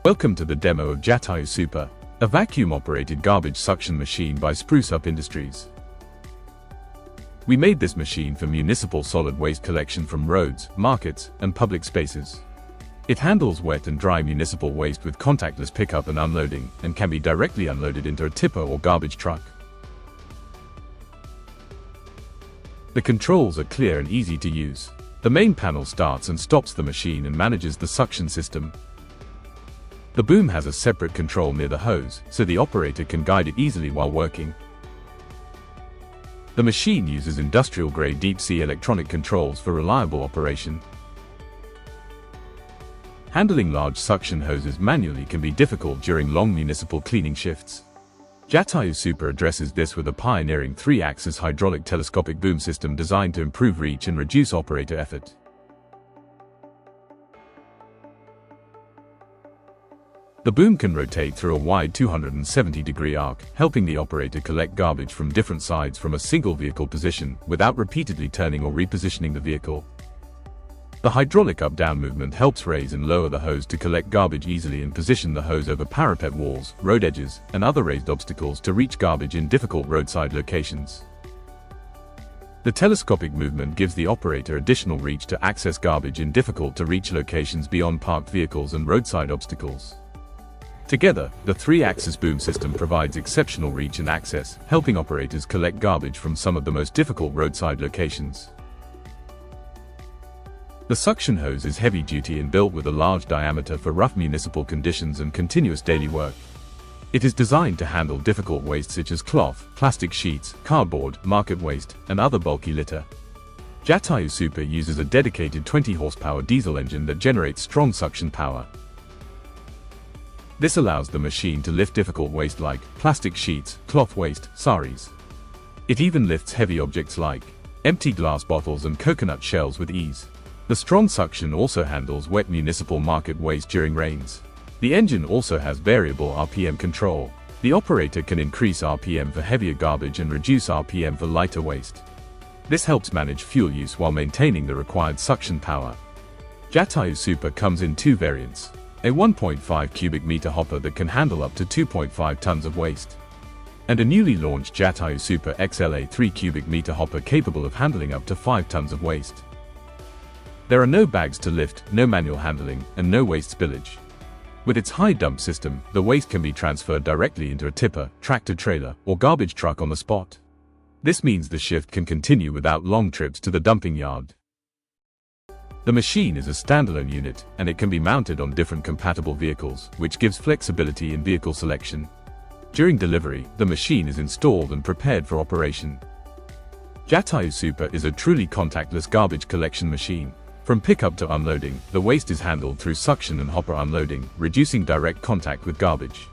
Welcome to the demo of Jatayu Super, a vacuum-operated garbage suction machine by Spruce Industries. We made this machine for municipal solid waste collection from roads, markets, and public spaces. It handles wet and dry municipal waste with contactless pickup and unloading, and can be directly unloaded into a tipper or garbage truck. The controls are clear and easy to use. The main panel starts and stops the machine and manages the suction system. The boom has a separate control near the hose, so the operator can guide it easily while working. The machine uses industrial-grade deep-sea electronic controls for reliable operation. Handling large suction hoses manually can be difficult during long municipal cleaning shifts. Jatayu Super addresses this with a pioneering 3-axis hydraulic telescopic boom system designed to improve reach and reduce operator effort. The boom can rotate through a wide 270-degree arc, helping the operator collect garbage from different sides from a single vehicle position without repeatedly turning or repositioning the vehicle. The hydraulic up-down movement helps raise and lower the hose to collect garbage easily and position the hose over parapet walls, road edges, and other raised obstacles to reach garbage in difficult roadside locations. The telescopic movement gives the operator additional reach to access garbage in difficult-to-reach locations beyond parked vehicles and roadside obstacles. Together, the 3-axis boom system provides exceptional reach and access, helping operators collect garbage from some of the most difficult roadside locations. The suction hose is heavy-duty and built with a large diameter for rough municipal conditions and continuous daily work. It is designed to handle difficult waste such as cloth, plastic sheets, cardboard, market waste, and other bulky litter. Jatayu Super uses a dedicated 20-horsepower diesel engine that generates strong suction power. This allows the machine to lift difficult waste like plastic sheets, cloth waste, saris. It even lifts heavy objects like empty glass bottles and coconut shells with ease. The strong suction also handles wet municipal market waste during rains. The engine also has variable RPM control. The operator can increase RPM for heavier garbage and reduce RPM for lighter waste. This helps manage fuel use while maintaining the required suction power. Jatayu Super comes in 2 variants. A 1.5 cubic meter hopper that can handle up to 2.5 tons of waste, and a newly launched Jatayu Super XLA 3 cubic meter hopper capable of handling up to 5 tons of waste. There are no bags to lift, no manual handling, and no waste spillage. With its high dump system, the waste can be transferred directly into a tipper, tractor-trailer, or garbage truck on the spot. This means the shift can continue without long trips to the dumping yard. The machine is a standalone unit, and it can be mounted on different compatible vehicles, which gives flexibility in vehicle selection. During delivery, the machine is installed and prepared for operation. Jatayu Super is a truly contactless garbage collection machine. From pickup to unloading, the waste is handled through suction and hopper unloading, reducing direct contact with garbage.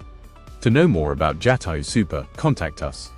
To know more about Jatayu Super, contact us.